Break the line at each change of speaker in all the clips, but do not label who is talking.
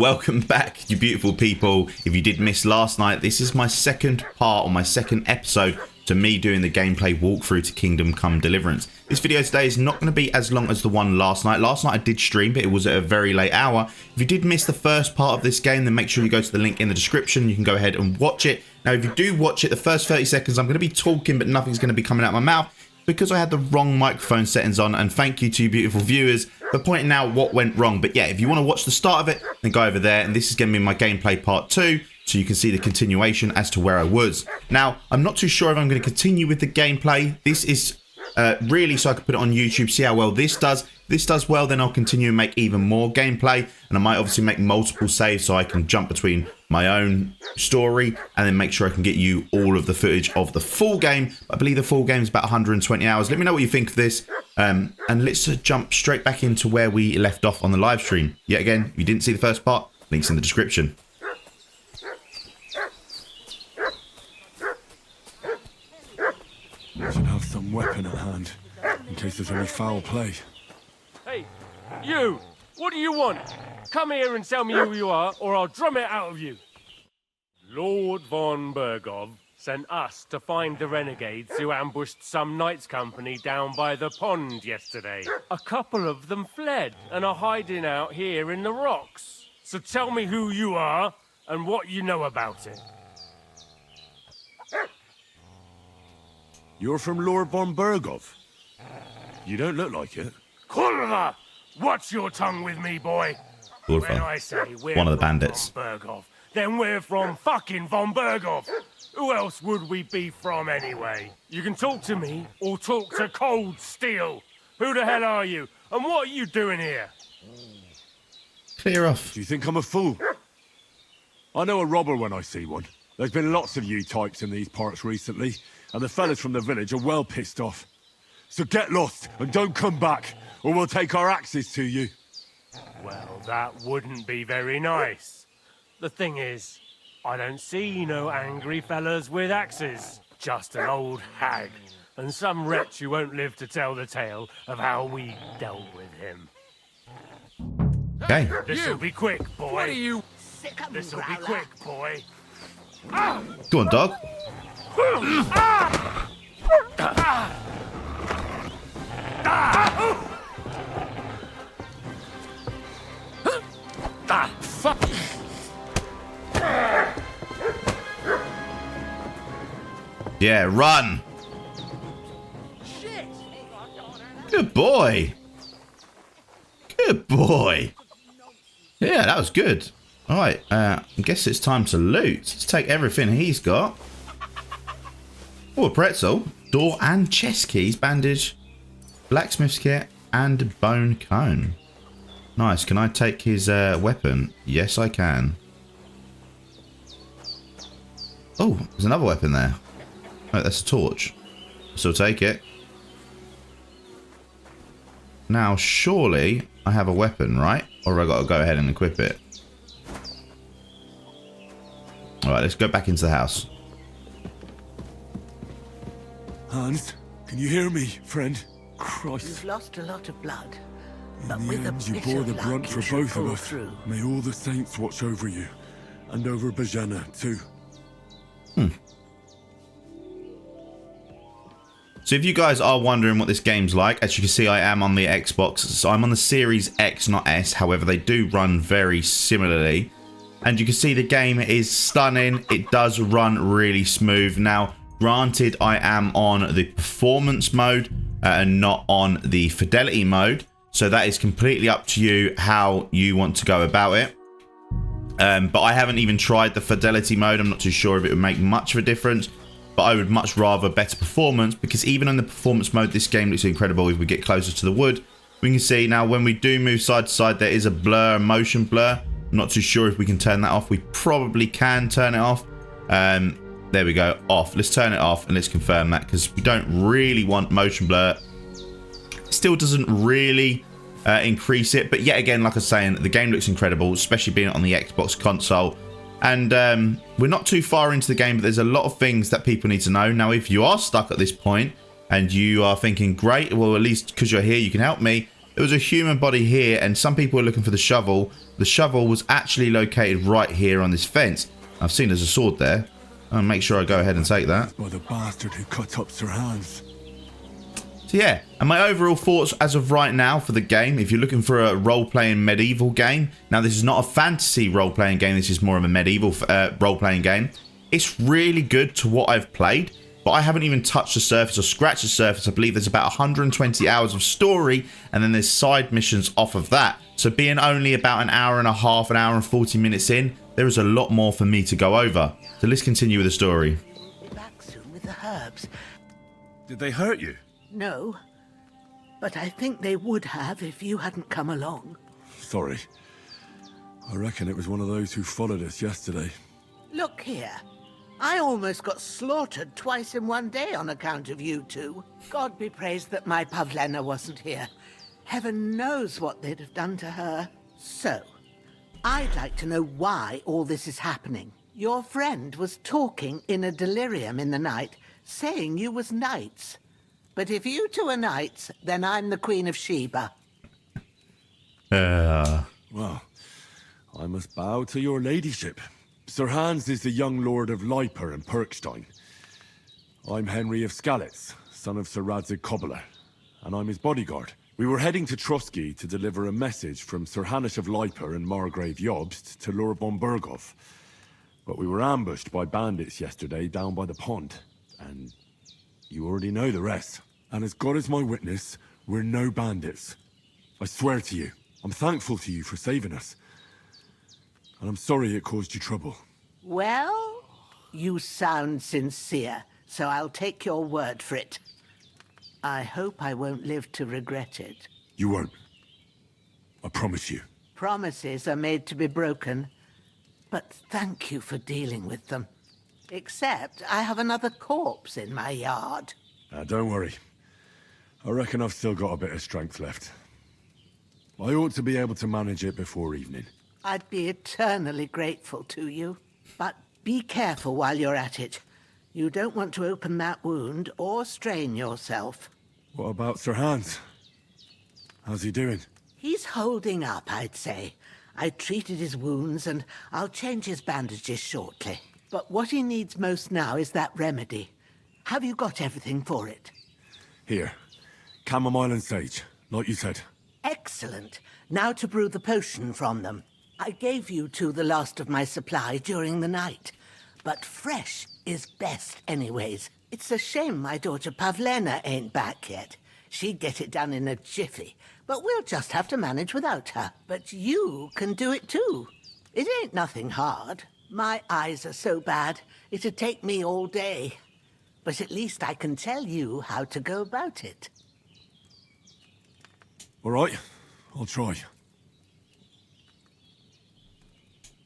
welcome back, you beautiful people. If you did miss last night, this is my second part, or my second episode, to me doing the gameplay walkthrough to Kingdom Come Deliverance. This video today is not going to be as long as the one last night. Last night I did stream, but it was at a very late hour. If you did miss the first part of this game, then make sure you go to the link in the description. You can go ahead and watch it. Now, if you do watch it, the first 30 seconds, I'm going to be talking, but nothing's going to be coming out of my mouth, because I had the wrong microphone settings on. And thank you to you beautiful viewers for pointing out what went wrong. But yeah, if you want to watch the start of it, then go over there, and this is going to be my gameplay part 2, so you can see the continuation as to where I was. Now, I'm not too sure if I'm going to continue with the gameplay. This is really so I can put it on YouTube, see how well this does. If this does well, then I'll continue and make even more gameplay, and I might obviously make multiple saves so I can jump between my own story and then make sure I can get you all of the footage of the full game. I believe the full game is about 120 hours. Let me know what you think of this, and let's jump straight back into where we left off on the live stream. Yet again, if you didn't see the first part, links in the description.
I should have some weapon at hand, in case there's any foul play.
Hey, you! What do you want? Come here and tell me who you are, or I'll drum it out of you. Lord von Bergov sent us to find the renegades who ambushed some knights' company down by the pond yesterday. A couple of them fled and are hiding out here in the rocks. So tell me who you are and what you know about it.
You're from Lord von Bergov? You don't look like it.
Kurva! Watch your tongue with me, boy. When I say we're
one of the bandits.
Von Bergov, then we're from fucking von Bergov. Who else would we be from anyway? You can talk to me or talk to Cold Steel. Who the hell are you? And what are you doing here?
Clear off.
Do you think I'm a fool? I know a robber when I see one. There's been lots of you types in these parts recently, and the fellas from the village are well pissed off. So get lost and don't come back, or we'll take our axes to you.
Well, that wouldn't be very nice. The thing is, I don't see no angry fellas with axes. Just an old hag, and some wretch who won't live to tell the tale of how we dealt with him.
Okay.
This'll be quick, boy.
What are you?
This'll be quick, boy.
Go on, dog.
Fuck.
Yeah, run. Good boy. Good boy. Yeah, that was good. All right, I guess it's time to loot. Let's take everything he's got. Oh, a pretzel. Door and chest keys, bandage, blacksmith's kit, and bone cone. Nice. Can I take his weapon? Yes, I can. Oh, there's another weapon there. Oh, that's a torch. So take it. Now, surely I have a weapon, right? Or have I got to go ahead and equip it? Alright, let's go back into the house.
Hans, can you hear me, friend? Christ.
You've lost a lot of blood.
In the end, you bore the brunt for both of us. May all the saints watch over you. And over Bajana, too.
So if you guys are wondering what this game's like, as you can see, I am on the Xbox. So I'm on the Series X, not S. However, they do run very similarly. And you can see the game is stunning. It does run really smooth. Now, granted, I am on the performance mode and not on the fidelity mode. So that is completely up to you how you want to go about it. But I haven't even tried the fidelity mode. I'm not too sure if it would make much of a difference. But I would much rather better performance, because even in the performance mode, this game looks incredible. If we get closer to the wood, we can see now when we do move side to side, there is a blur, a motion blur. I'm not too sure if we can turn that off. We probably can turn it off. There we go, off. Let's turn it off and let's confirm that, because we don't really want motion blur. It still doesn't really increase it, but yet again, like I was saying, the game looks incredible, especially being on the Xbox console. And we're not too far into the game, but there's a lot of things that people need to know. Now, if you are stuck at this point and you are thinking, great, well, at least because you're here, you can help me, There was a human body here, and some people were looking for the shovel. The shovel was actually located right here on this fence. I've seen there's a sword there. I'll make sure I go ahead and take that.
By the bastard who cut up Sir Hans.
So yeah, and my overall thoughts as of right now for the game, if you're looking for a role-playing medieval game, now this is not a fantasy role-playing game, this is more of a medieval role-playing game. It's really good to what I've played, but I haven't even touched the surface or scratched the surface. I believe there's about 120 hours of story, and then there's side missions off of that. So being only about an hour and a half, an hour and 40 minutes in, there is a lot more for me to go over. So let's continue with the story.
Be back soon with the herbs.
Did they hurt you?
No, but I think they would have if you hadn't come along.
Sorry. I reckon it was one of those who followed us yesterday.
Look here. I almost got slaughtered twice in one day on account of you two. God be praised that my Pavlena wasn't here. Heaven knows what they'd have done to her. So, I'd like to know why all this is happening. Your friend was talking in a delirium in the night, saying you was knights. But if you two are knights, then I'm the Queen of Sheba.
Well, I must bow to your ladyship. Sir Hans is the young lord of Leiper and Perkstein. I'm Henry of Skalitz, son of Sir Radzig Cobbler, and I'm his bodyguard. We were heading to Trotsky to deliver a message from Sir Hanish of Leiper and Margrave Jobst to Lord von Berghoff. But we were ambushed by bandits yesterday down by the pond, and you already know the rest. And as God is my witness, we're no bandits. I swear to you, I'm thankful to you for saving us. And I'm sorry it caused you trouble.
Well, you sound sincere, so I'll take your word for it. I hope I won't live to regret it.
You won't. I promise you.
Promises are made to be broken, but thank you for dealing with them. Except I have another corpse in my yard.
Now, don't worry. I reckon I've still got a bit of strength left. I ought to be able to manage it before evening.
I'd be eternally grateful to you. But be careful while you're at it. You don't want to open that wound or strain yourself.
What about Sir Hans? How's he doing?
He's holding up, I'd say. I treated his wounds and I'll change his bandages shortly. But what he needs most now is that remedy. Have you got everything for it?
Here. Chamomile and sage, like you said.
Excellent. Now to brew the potion from them. I gave you two the last of my supply during the night. But fresh is best anyways. It's a shame my daughter Pavlena ain't back yet. She'd get it done in a jiffy. But we'll just have to manage without her. But you can do it too. It ain't nothing hard. My eyes are so bad, it'd take me all day. But at least I can tell you how to go about it.
All right, I'll try.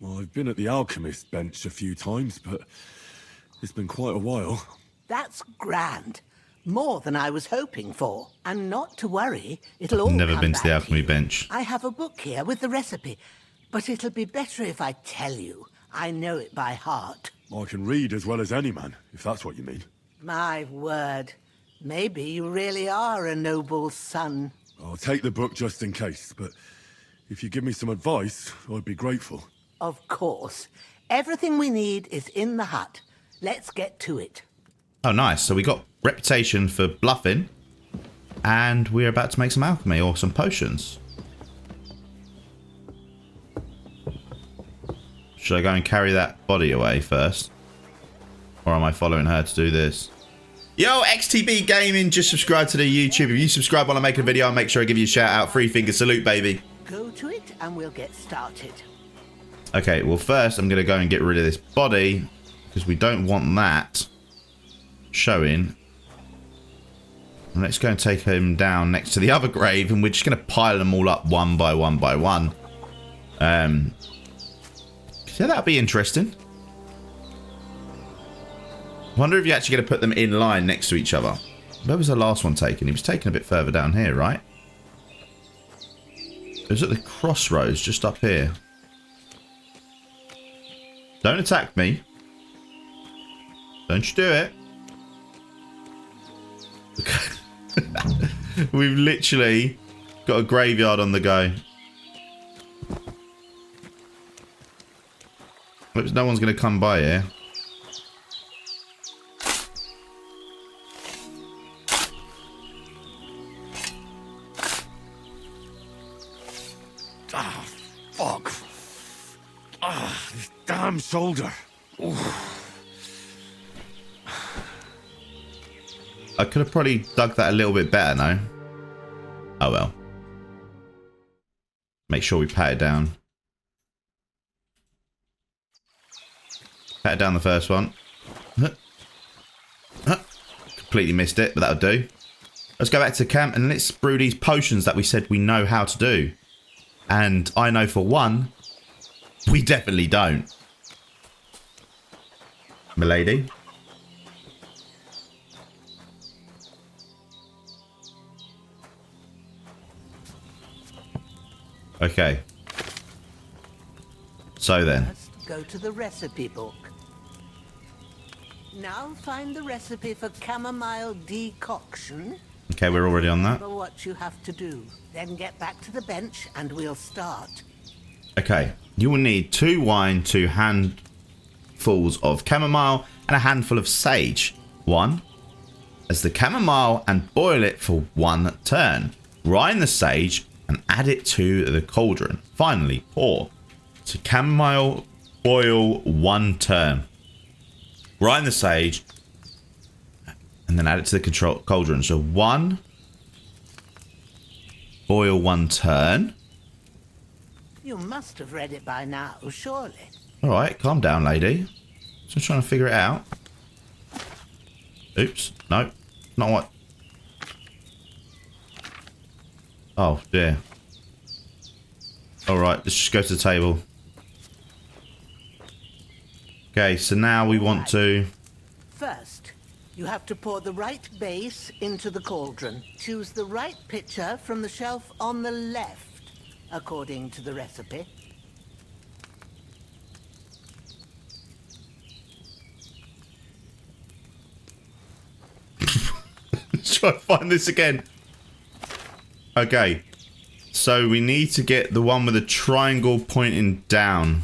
Well, I've been at the alchemist's bench a few times, but it's been quite a while.
That's grand. More than I was hoping for. And not to worry, it'll all
Never
come
been to the
back
alchemy
you.
bench.
I have a book here with the recipe, but it'll be better if I tell you. I know it by heart.
I can read as well as any man, if that's what you mean.
My word. Maybe you really are a noble son.
I'll take the book just in case, but if you give me some advice, I'd be grateful.
Of course. Everything we need is in the hut. Let's get to it.
Oh, nice. So we got reputation for bluffing, and we're about to make some alchemy or some potions. Should I go and carry that body away first? Or am I following her to do this? Yo, XTB Gaming, just subscribe to the YouTube. If you subscribe when I make a video, I'll make sure I give you a shout out. Free finger salute, baby.
Go to it and we'll get started.
Okay, well first I'm going to go and get rid of this body, because we don't want that showing. And let's go and take him down next to the other grave, and we're just going to pile them all up one by one by one. So that'll be interesting. Wonder if you're actually going to put them in line next to each other. Where was the last one taken? He was taken a bit further down here, right? It was at the crossroads, just up here. Don't attack me. Don't you do it. We've literally Got a graveyard on the go. Looks no one's going to come by here.
Ah, fuck. Ah, this damn shoulder. Oof.
I could have probably dug that a little bit better, no? Oh well. Make sure we pat it down. Pat it down the first one. Completely missed it, but that'll do. Let's go back to camp and let's brew these potions that we said we know how to do. And I know for one, we definitely don't. Milady. Okay. So then.
First, go to the recipe book. Now find the recipe for chamomile decoction.
Okay, we're already on that.
Remember what you have to do. Then get back to the bench and we'll start.
Okay. You will need 2 wine, 2 handfuls of chamomile, and a handful of sage. 1. As the chamomile and boil it for 1 turn. Grind the sage and add it to the cauldron. Finally, pour. So chamomile, boil 1 turn. Grind the sage and then add it to the cauldron. So 1, boil 1 turn.
You must have read it by now, surely.
All right, calm down, lady. Just trying to figure it out. Oops, no, not what. Oh dear. All right, let's just go to the table. Okay, so now we want to...
First, you have to pour the right base into the cauldron. Choose the right pitcher from the shelf on the left, according to the recipe.
Let's try to find this again. Okay, so we need to get the one with a triangle pointing down.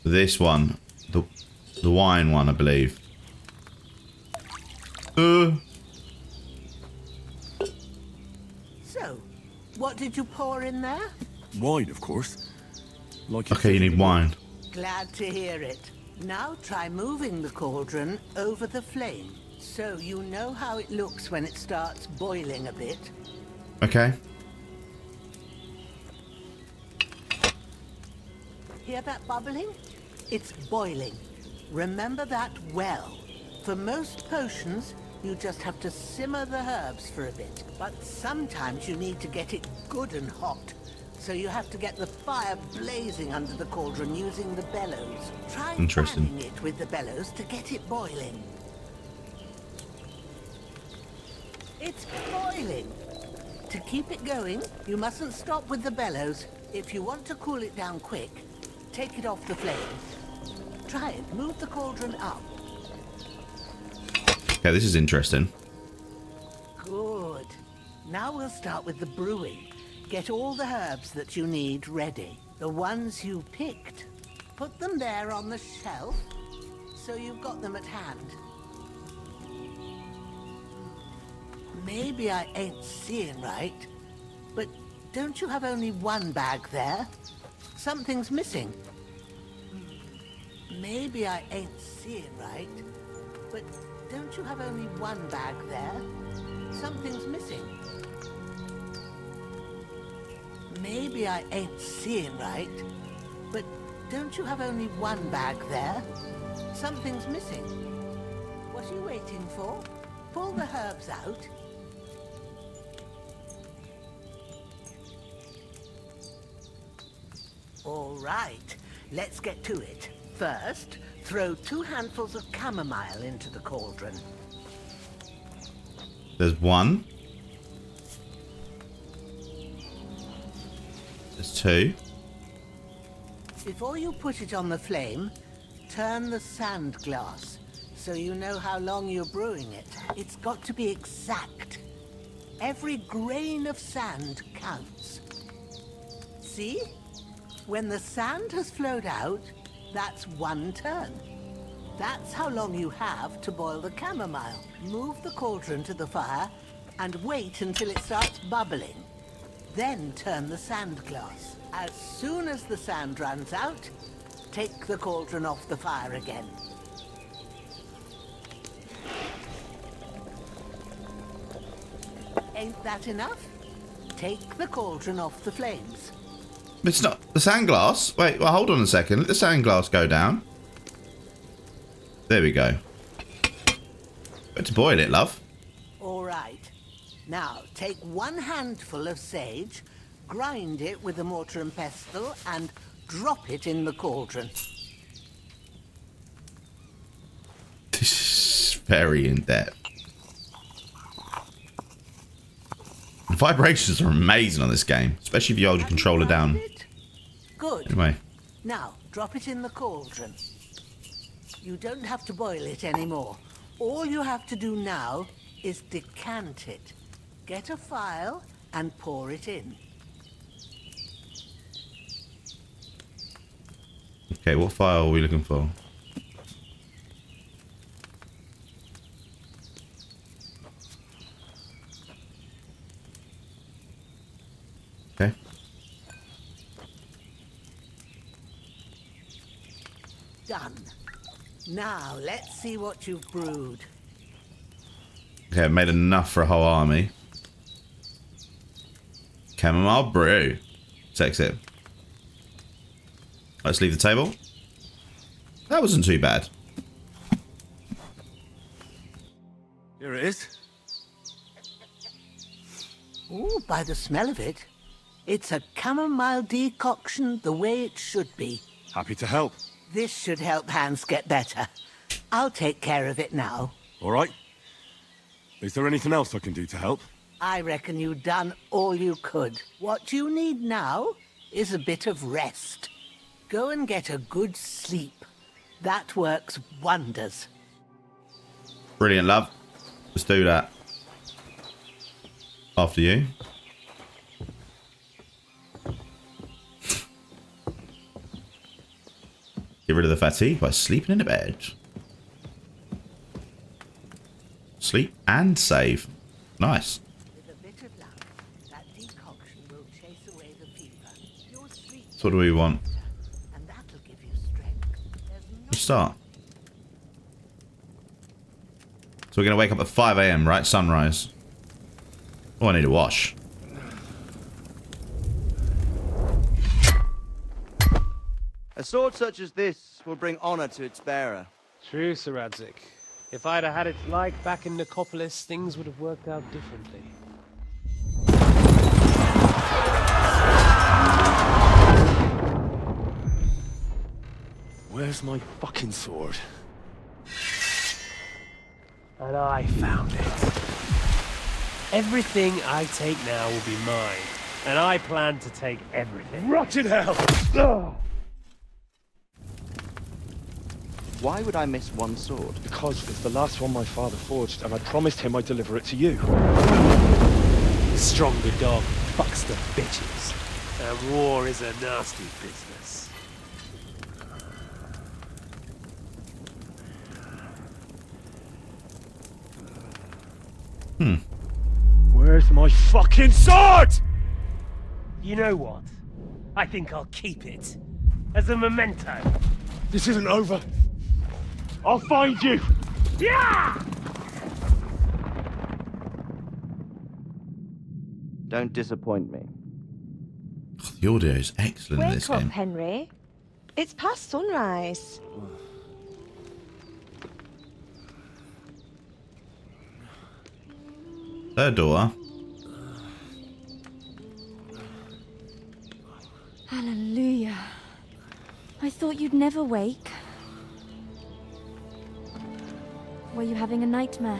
This one, the wine one, I believe.
So, what did you pour in there?
Wine, of course. Like
Okay, you need wine.
Glad to hear it. Now try moving the cauldron over the flame, so you know how it looks when it starts boiling a bit.
Okay.
Hear that bubbling? It's boiling. Remember that well. For most potions, you just have to simmer the herbs for a bit. But sometimes you need to get it good and hot. So you have to get the fire blazing under the cauldron using the bellows. Try fanning it with the bellows to get it boiling. It's boiling. To keep it going, you mustn't stop with the bellows. If you want to cool it down quick, take it off the flame. Try it. Move the cauldron up.
Okay, this is interesting.
Good. Now we'll start with the brewing. Get all the herbs that you need ready. The ones you picked. Put them there on the shelf, so you've got them at hand. Maybe I ain't seeing right, but don't you have only 1 bag there? Something's missing. Maybe I ain't seeing right, but don't you have only 1 bag there? Something's missing. Maybe I ain't seeing right, but don't you have only 1 bag there? Something's missing. What are you waiting for? Pull the herbs out. All right, let's get to it. First, throw 2 handfuls of chamomile into the cauldron.
There's 1. There's 2.
Before you put it on the flame, turn the sand glass. so you know how long you're brewing it. It's got to be exact. Every grain of sand counts. See? When the sand has flowed out, that's 1 turn. That's how long you have to boil the chamomile. Move the cauldron to the fire and wait until it starts bubbling. Then turn the sand glass. As soon as the sand runs out, take the cauldron off the fire again. Ain't that enough? Take the cauldron off the flames.
It's not the sand glass. Wait, well, hold on a second. Let the sand glass go down. There we go. Got to boil it, love.
All right. Now, take 1 handful of sage, grind it with a mortar and pestle, and drop it in the cauldron.
This is very in-depth. The vibrations are amazing on this game, especially if you hold your controller down.
Good.
Anyway.
Now, drop it in the cauldron. You don't have to boil it anymore. All you have to do now is decant it. Get a phial and pour it in.
Okay, what file are we looking for? Okay.
Done. Now, let's see what you've brewed.
Okay, I've made enough for a whole army. Chamomile brew. Let's exit. Let's leave the table. That wasn't too bad.
Here it is.
Ooh, by the smell of it, it's a chamomile decoction the way it should be.
Happy to help.
This should help Hans get better. I'll take care of it now.
All right. Is there anything else I can do to help?
I reckon you've done all you could. What you need now is a bit of rest. Go and get a good sleep. That works wonders.
Brilliant, love. Let's do that. After you. Get rid of the fatigue by sleeping in a bed. Sleep and save. Nice.
With a bit of luck, that decoction will chase away the fever. You'll sleep.
So what do we want?
And that'll give you strength.
Let's start. So we're going to wake up at 5 AM, right? Sunrise. Oh, I need a wash.
A sword such as this will bring honor to its bearer.
True, Sir Radzik. If I'd have had it like back in Nicopolis, things would have worked out differently.
Where's my fucking sword?
And I found it. Everything I take now will be mine. And I plan to take everything.
Rot in hell!
Why would I miss one sword?
Because it's the last one my father forged, and I promised him I'd deliver it to you.
The stronger dog fucks the bitches. And war is a nasty business.
Where's my fucking sword?
You know what? I think I'll keep it. As a memento.
This isn't over. I'll find you!
Yeah!
Don't disappoint me.
Oh, the audio is excellent in this
Wake up,
game.
Henry. It's past sunrise.
Third door.
Hallelujah. I thought you'd never wake. Were you having a nightmare?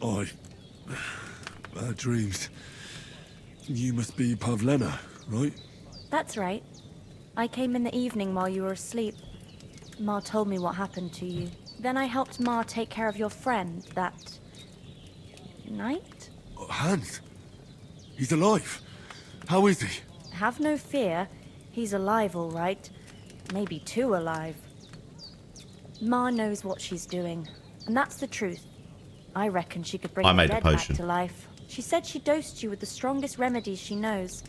Bad dreams. You must be Pavlena, right?
That's right. I came in the evening while you were asleep. Ma told me what happened to you. Then I helped Ma take care of your friend that night.
Hans? He's alive. How is he?
Have no fear. He's alive, all right. Maybe too alive. Ma knows what she's doing, and that's the truth. I reckon she could bring
I
the
made a
dead back
potion.
to life. She said she dosed you with the strongest remedies she knows,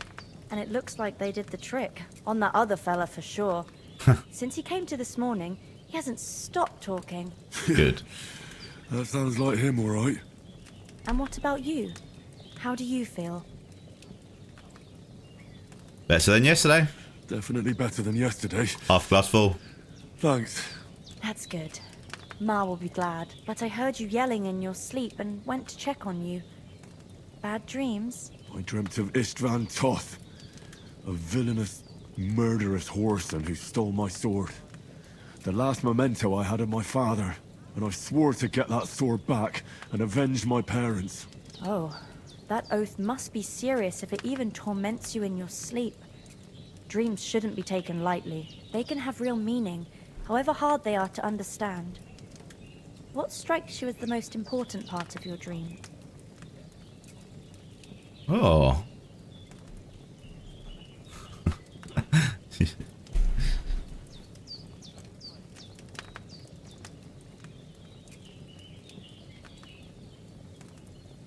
and it looks like they did the trick. On that other fella for sure. Since he came to this morning, he hasn't stopped talking.
Good.
That sounds like him, all right.
And what about you? How do you feel?
Better than yesterday.
Definitely better than yesterday.
Half glass full.
Thanks.
That's good. Ma will be glad. But I heard you yelling in your sleep and went to check on you. Bad dreams?
I dreamt of Istvan Toth, a villainous, murderous whoreson who stole my sword. The last memento I had of my father, and I swore to get that sword back and avenge my parents.
Oh, that oath must be serious if it even torments you in your sleep. Dreams shouldn't be taken lightly. They can have real meaning, however hard they are to understand. What strikes you as the most important part of your dream?
Oh.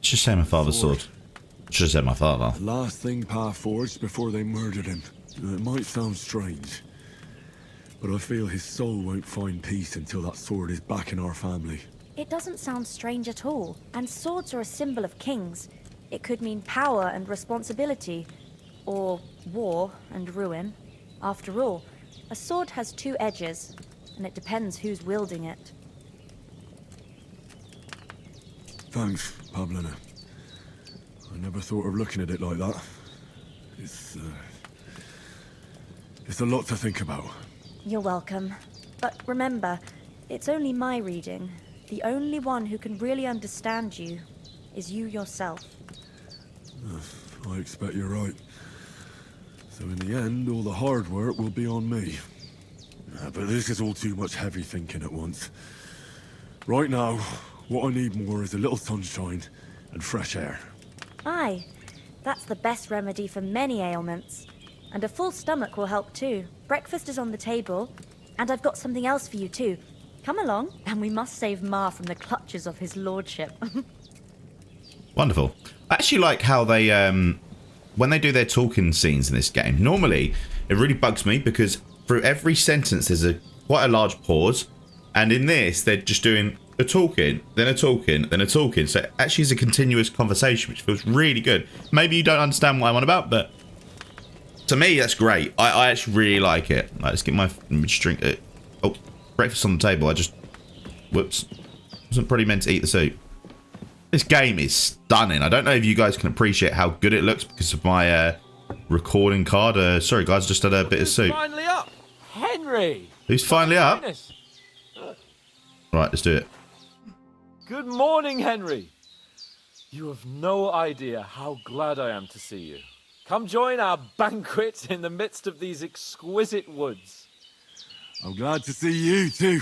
Should say my father's sword. Should have said my father.
The last thing Pa forged before they murdered him. It might sound strange, but I feel his soul won't find peace until that sword is back in our family.
It doesn't sound strange at all, and swords are a symbol of kings. It could mean power and responsibility, or war and ruin. After all, a sword has two edges, and it depends who's wielding it.
Thanks, Pavlena. I never thought of looking at it like that. It's a lot to think about.
You're welcome. But remember, it's only my reading. The only one who can really understand you is you yourself.
I expect you're right. So in the end, all the hard work will be on me. But this is all too much heavy thinking at once. Right now, what I need more is a little sunshine and fresh air.
Aye, that's the best remedy for many ailments. And a full stomach will help too. Breakfast is on the table, and I've got something else for you too. Come along, and we must save Ma from the clutches of his lordship.
Wonderful. I actually like how they, when they do their talking scenes in this game, normally it really bugs me because through every sentence there's quite a large pause, and in this they're just doing a talking, then a talking, then a talking. So it actually is a continuous conversation, which feels really good. Maybe you don't understand what I'm on about, but to me that's great. I actually really like it. Right, let's get my drink. Oh, breakfast on the table. Whoops. Wasn't probably meant to eat the soup. This game is stunning. I don't know if you guys can appreciate how good it looks because of my recording card. Sorry guys, just had a bit of soup.
Finally up, Henry.
Who's finally up? Right, let's do it.
Good morning, Henry. You have no idea how glad I am to see you. Come join our banquet in the midst of these exquisite woods.
I'm glad to see you too.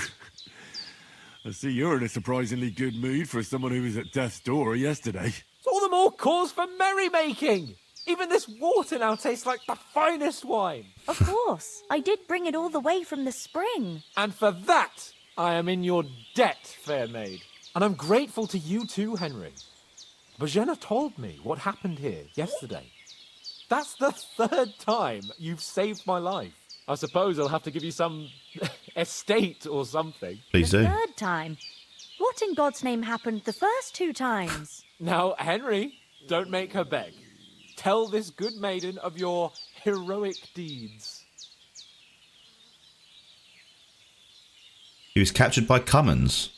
I see you're in a surprisingly good mood for someone who was at death's door yesterday.
It's all the more cause for merrymaking. Even this water now tastes like the finest wine.
Of course, I did bring it all the way from the spring.
And for that, I am in your debt, fair maid. And I'm grateful to you too, Henry. Bajena told me what happened here yesterday. That's the third time you've saved my life. I suppose I'll have to give you some estate or something.
Please do.
The third time? What in God's name happened the first two times?
Now, Henry, don't make her beg. Tell this good maiden of your heroic deeds.
He was captured by Cummins.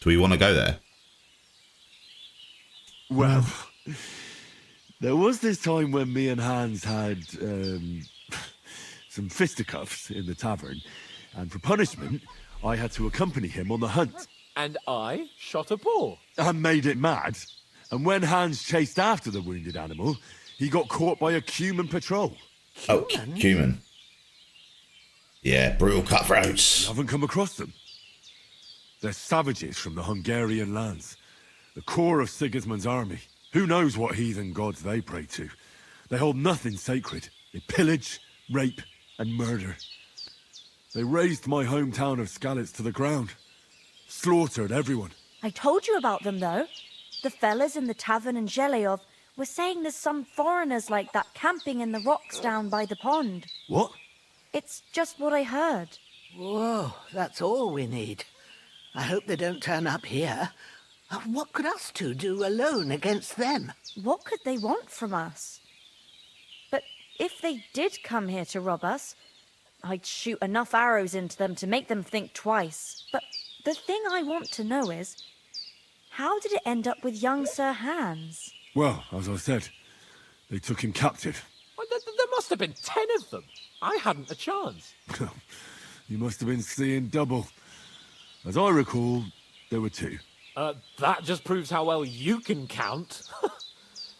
Do we want to go there?
Well, there was this time when me and Hans had some fisticuffs in the tavern, and for punishment, I had to accompany him on the hunt.
And I shot a boar.
And made it mad. And when Hans chased after the wounded animal, he got caught by a Cuman patrol.
Oh, Cuman. Yeah, brutal cutthroats.
Haven't come across them. They're savages from the Hungarian lands. The core of Sigismund's army. Who knows what heathen gods they pray to? They hold nothing sacred. They pillage, rape, and murder. They razed my hometown of Skalitz to the ground. Slaughtered everyone.
I told you about them, though. The fellas in the tavern in Zheleov were saying there's some foreigners like that camping in the rocks down by the pond.
What?
It's just what I heard.
Whoa, that's all we need. I hope they don't turn up here. What could us two do alone against them?
What could they want from us? But if they did come here to rob us, I'd shoot enough arrows into them to make them think twice. But the thing I want to know is, how did it end up with young Sir Hans?
Well, as I said, they took him captive.
Well, there must have been 10 of them. I hadn't a chance.
You must have been seeing double. As I recall, there were 2.
That just proves how well you can count.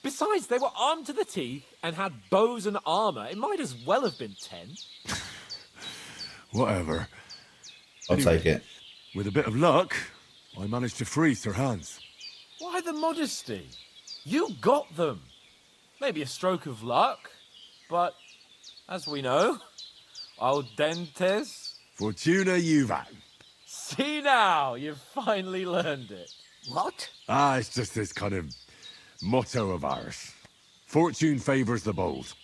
Besides, they were armed to the teeth and had bows and armor. It might as well have been 10.
Whatever.
I'll take it.
With a bit of luck, I managed to free Sir Hans.
Why the modesty? You got them. Maybe a stroke of luck, but as we know, al dentes.
Fortuna juvat.
See now, you've finally learned it.
What?
It's just this kind of motto of ours. Fortune favors the bold.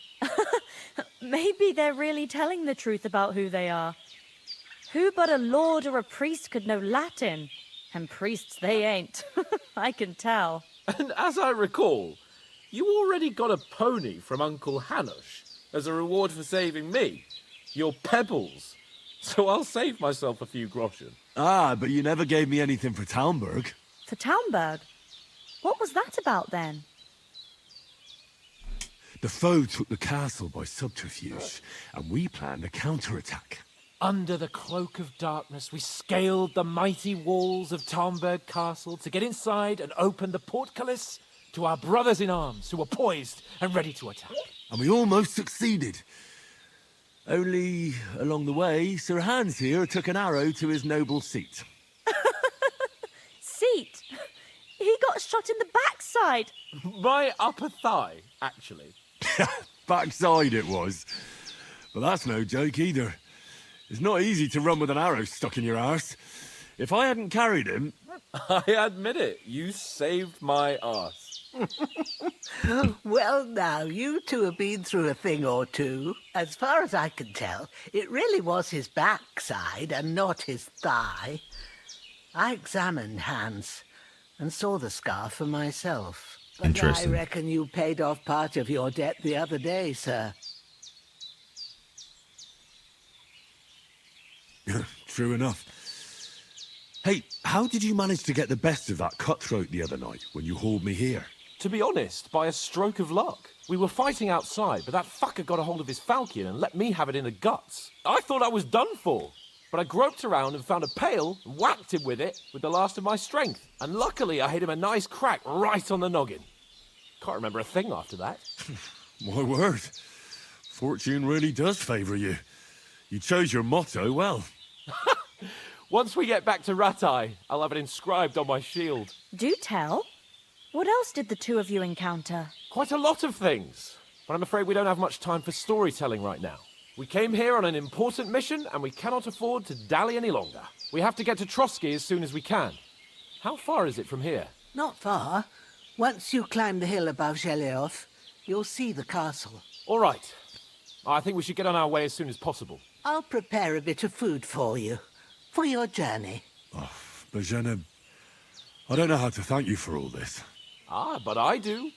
Maybe they're really telling the truth about who they are. Who but a lord or a priest could know Latin? And priests they ain't. I can tell.
And as I recall, you already got a pony from Uncle Hanush as a reward for saving me. Your pebbles. So I'll save myself a few groschen.
But you never gave me anything for Talmberg.
For Talmberg? What was that about then?
The foe took the castle by subterfuge, and we planned a counterattack.
Under the cloak of darkness, we scaled the mighty walls of Talmberg Castle to get inside and open the portcullis to our brothers in arms who were poised and ready to attack.
And we almost succeeded. Only, along the way, Sir Hans here took an arrow to his noble seat.
Seat? He got shot in the backside.
My upper thigh, actually.
Backside it was. But that's no joke either. It's not easy to run with an arrow stuck in your arse. If I hadn't carried him...
I admit it, you saved my arse.
Well, now, you two have been through a thing or two. As far as I can tell, it really was his backside and not his thigh. I examined Hans and saw the scar for myself. But
Interesting.
I reckon you paid off part of your debt the other day, sir.
True enough. Hey, how did you manage to get the best of that cutthroat the other night when you hauled me here?
To be honest, by a stroke of luck. We were fighting outside, but that fucker got a hold of his falchion and let me have it in the guts. I thought I was done for. But I groped around and found a pail and whacked him with it with the last of my strength. And luckily I hit him a nice crack right on the noggin. Can't remember a thing after that.
My word. Fortune really does favour you. You chose your motto well.
Once we get back to Ratai, I'll have it inscribed on my shield.
Do tell. What else did the two of you encounter?
Quite a lot of things. But I'm afraid we don't have much time for storytelling right now. We came here on an important mission, and we cannot afford to dally any longer. We have to get to Trotsky as soon as we can. How far is it from here?
Not far. Once you climb the hill above Zheleov, you'll see the castle.
All right. I think we should get on our way as soon as possible.
I'll prepare a bit of food for you, for your journey.
Bozhena, I don't know how to thank you for all this.
But I do.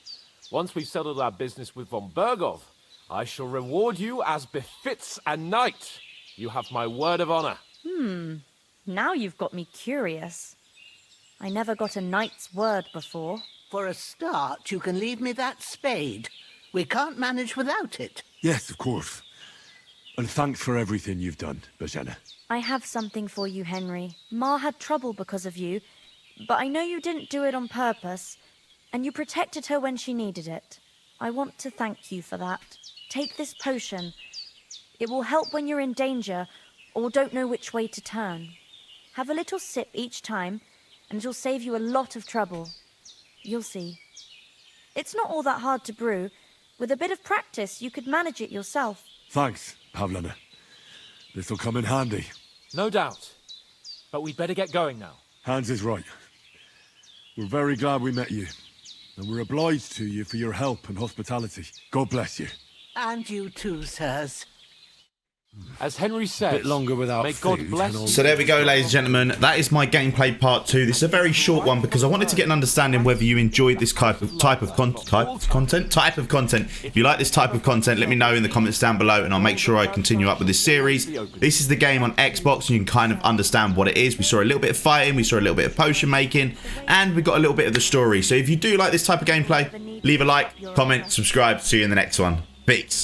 Once we've settled our business with von Bergov, I shall reward you as befits a knight. You have my word of honor.
Now you've got me curious. I never got a knight's word before.
For a start, you can leave me that spade. We can't manage without it.
Yes, of course. And thanks for everything you've done, Bajena.
I have something for you, Henry. Ma had trouble because of you, but I know you didn't do it on purpose, and you protected her when she needed it. I want to thank you for that. Take this potion. It will help when you're in danger or don't know which way to turn. Have a little sip each time, and it'll save you a lot of trouble. You'll see. It's not all that hard to brew. With a bit of practice, you could manage it yourself.
Thanks, Pavlena. This'll come in handy.
No doubt. But we'd better get going now.
Hans is right. We're very glad we met you. And we're obliged to you for your help and hospitality. God bless you.
And you too, sirs.
As Henry says,
Bit longer without
may God
food
bless
and all-
you.
So there we go, ladies and gentlemen. That is my gameplay part 2. This is a very short one because I wanted to get an understanding whether you enjoyed this type of content. If you like this type of content, let me know in the comments down below, and I'll make sure I continue up with this series. This is the game on Xbox, and you can kind of understand what it is. We saw a little bit of fighting, we saw a little bit of potion making, and we got a little bit of the story. So if you do like this type of gameplay, leave a like, comment, subscribe. See you in the next one. Peace.